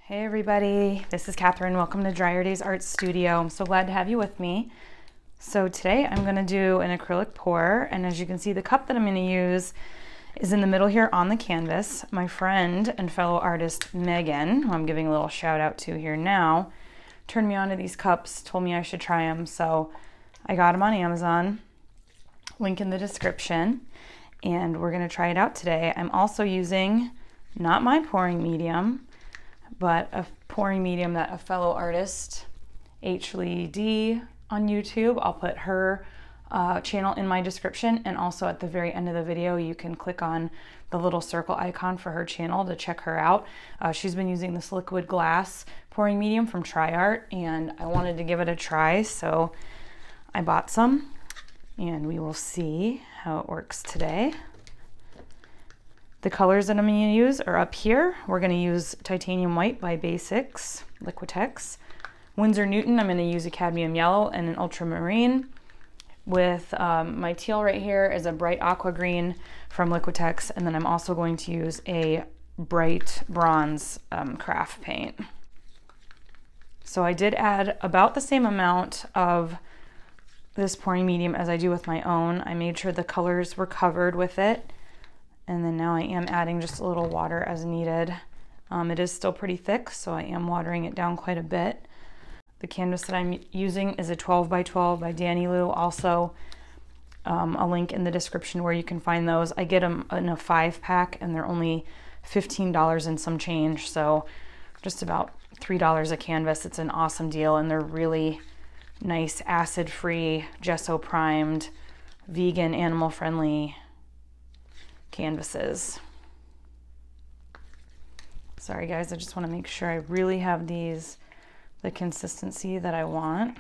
Hey everybody, this is Catherine. Welcome to Dryer Days Art Studio. I'm so glad to have you with me. So today I'm going to do an acrylic pour, and as you can see, the cup that I'm going to use is in the middle here on the canvas. My friend and fellow artist Megan, who I'm giving a little shout out to here now, turned me on to these cups, told me I should try them, so I got them on Amazon. Link in the description, and we're going to try it out today. I'm also using not my pouring medium, but a pouring medium that a fellow artist, H. Lee D on YouTube. I'll put her channel in my description, and also at the very end of the video you can click on the little circle icon for her channel to check her out. She's been using this liquid glass pouring medium from TriArt, and I wanted to give it a try, so I bought some, and we will see how it works today. The colors that I'm going to use are up here. We're going to use Titanium White by Basics, Liquitex. Winsor Newton, I'm going to use a cadmium yellow and an ultramarine. With my teal right here is a bright aqua green from Liquitex, and then I'm also going to use a bright bronze craft paint. So I did add about the same amount of this pouring medium as I do with my own. I made sure the colors were covered with it. And then now I am adding just a little water as needed. It is still pretty thick, so I am watering it down quite a bit. The canvas that I'm using is a 12 by 12 by Danny Lou. Also, a link in the description where you can find those. I get them in a 5-pack, and they're only $15 and some change, so just about $3 a canvas. It's an awesome deal, and they're really nice, acid-free, gesso-primed, vegan, animal-friendly canvases. Sorry guys, I just want to make sure I really have these the consistency that I want.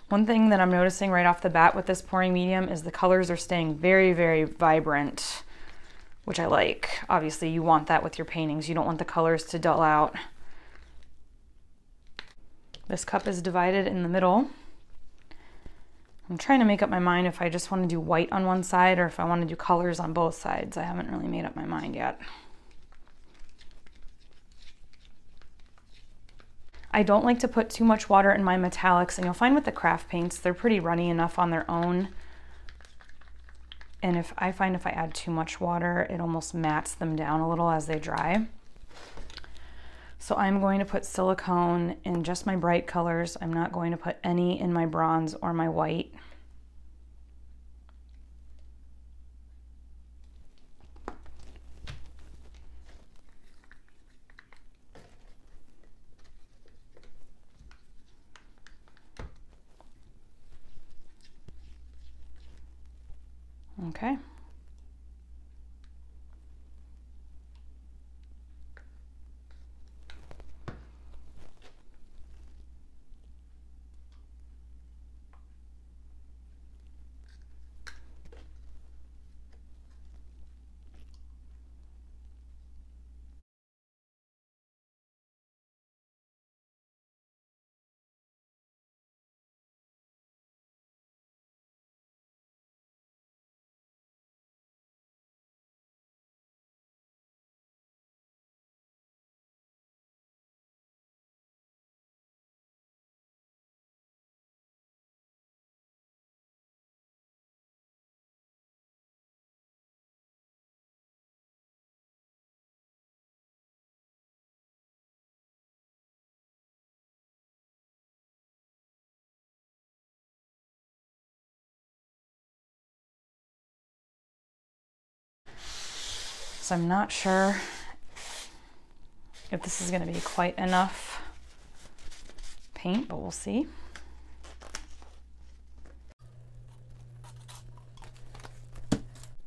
One thing that I'm noticing right off the bat with this pouring medium is the colors are staying very, very vibrant, which I like. Obviously you want that with your paintings. You don't want the colors to dull out. This cup is divided in the middle. I'm trying to make up my mind if I just want to do white on one side or if I want to do colors on both sides. I haven't really made up my mind yet. I don't like to put too much water in my metallics, and you'll find with the craft paints, they're pretty runny enough on their own. And if I add too much water, it almost mats them down a little as they dry. So I'm going to put silicone in just my bright colors. I'm not going to put any in my bronze or my white. Okay. So I'm not sure if this is going to be quite enough paint, but we'll see.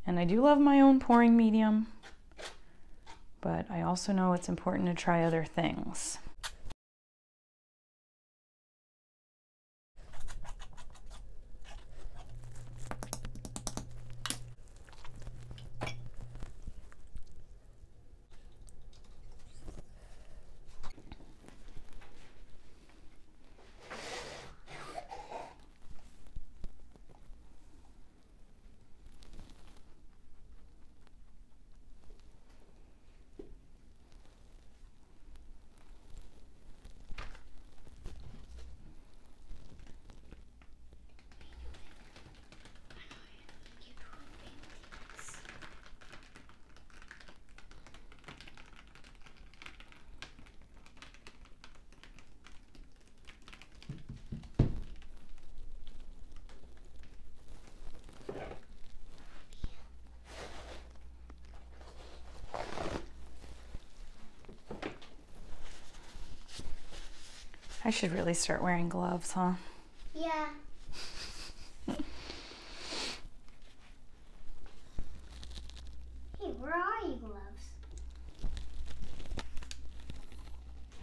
And I do love my own pouring medium, but I also know it's important to try other things. should really start wearing gloves, huh? Yeah. Hey, where are your gloves?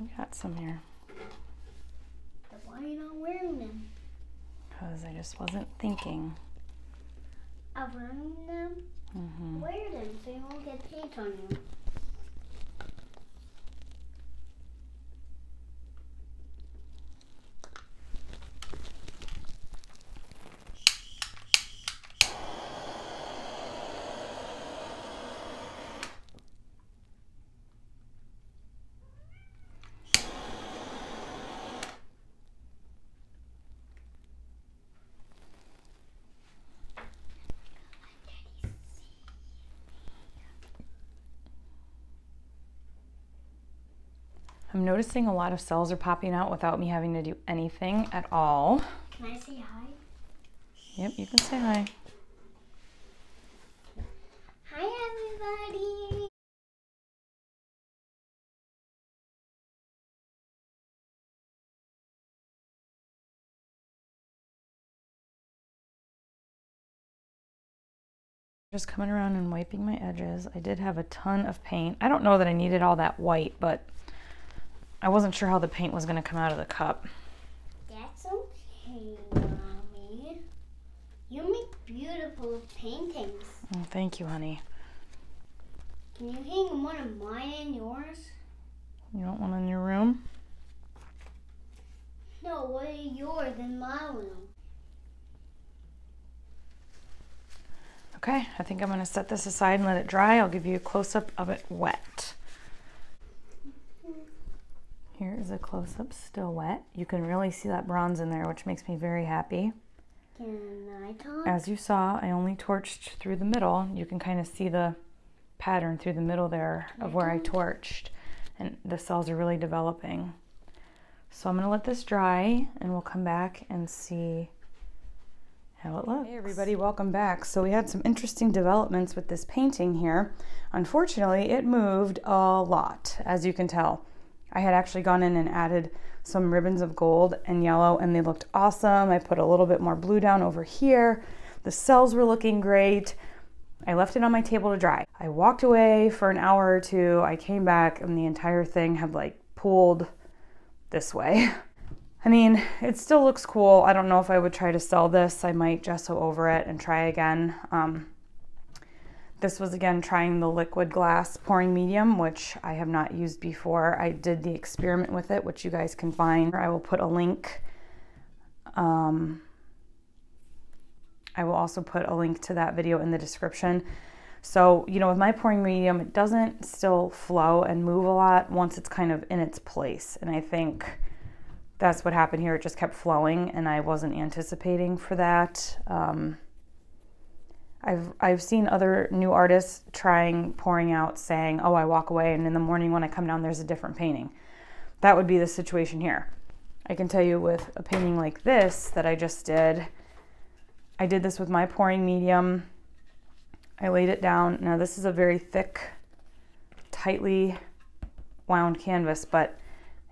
I've got some here. Then why are you not wearing them? Because I just wasn't thinking. Of wearing them? Mm-hmm. Wear them so you won't get paint on you. I'm noticing a lot of cells are popping out without me having to do anything at all. Can I say hi? Yep, you can say hi. Hi, everybody. Just coming around and wiping my edges. I did have a ton of paint. I don't know that I needed all that white, but I wasn't sure how the paint was going to come out of the cup. That's okay, Mommy. You make beautiful paintings. Oh, thank you, honey. Can you hang one of mine in yours? You want one in your room? No, one of yours in my room. Okay, I think I'm going to set this aside and let it dry. I'll give you a close-up of it wet. Here is a close-up still wet. You can really see that bronze in there, which makes me very happy. Can I talk? As you saw, I only torched through the middle. You can kind of see the pattern through the middle there of where I torched, and the cells are really developing. So I'm going to let this dry and we'll come back and see how it looks. Hey everybody, welcome back. So we had some interesting developments with this painting here. Unfortunately, it moved a lot, as you can tell. I had actually gone in and added some ribbons of gold and yellow and they looked awesome. I put a little bit more blue down over here. The cells were looking great. I left it on my table to dry. I walked away for an hour or two. I came back and the entire thing had like pooled this way. I mean, it still looks cool. I don't know if I would try to sell this. I might gesso over it and try again. This was again trying the liquid glass pouring medium, which I have not used before. I did the experiment with it, which you guys can find. I will put a link. I will also put a link to that video in the description. So, you know, with my pouring medium, it doesn't still flow and move a lot once it's kind of in its place. And I think that's what happened here. It just kept flowing and I wasn't anticipating for that. I've seen other new artists trying pouring out saying, oh, I walk away and in the morning when I come down, there's a different painting. That would be the situation here. I can tell you with a painting like this that I just did, I did this with my pouring medium. I laid it down. Now this is a very thick, tightly wound canvas, but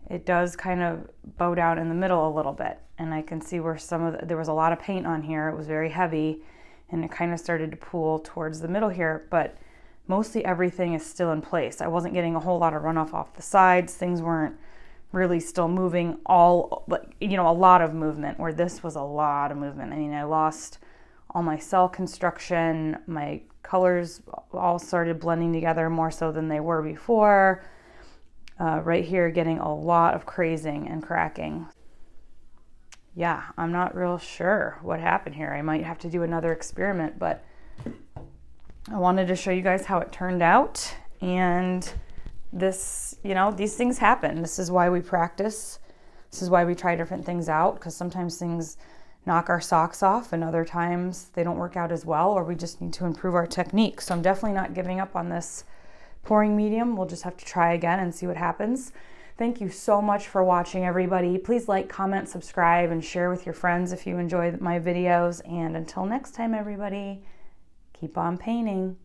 it does kind of bow down in the middle a little bit. And I can see where there was a lot of paint on here. It was very heavy and it kind of started to pool towards the middle here, but mostly everything is still in place. I wasn't getting a whole lot of runoff off the sides. Things weren't really still moving all, you know, a lot of movement, where this was a lot of movement. I mean, I lost all my cell construction. My colors all started blending together more so than they were before. Right here, getting a lot of crazing and cracking. Yeah, I'm not real sure what happened here. I might have to do another experiment, but I wanted to show you guys how it turned out. And this, you know, these things happen. This is why we practice. This is why we try different things out, because sometimes things knock our socks off and other times they don't work out as well, or we just need to improve our technique. So I'm definitely not giving up on this pouring medium. We'll just have to try again and see what happens. Thank you so much for watching, everybody. Please like, comment, subscribe, and share with your friends if you enjoy my videos. And until next time, everybody, keep on painting.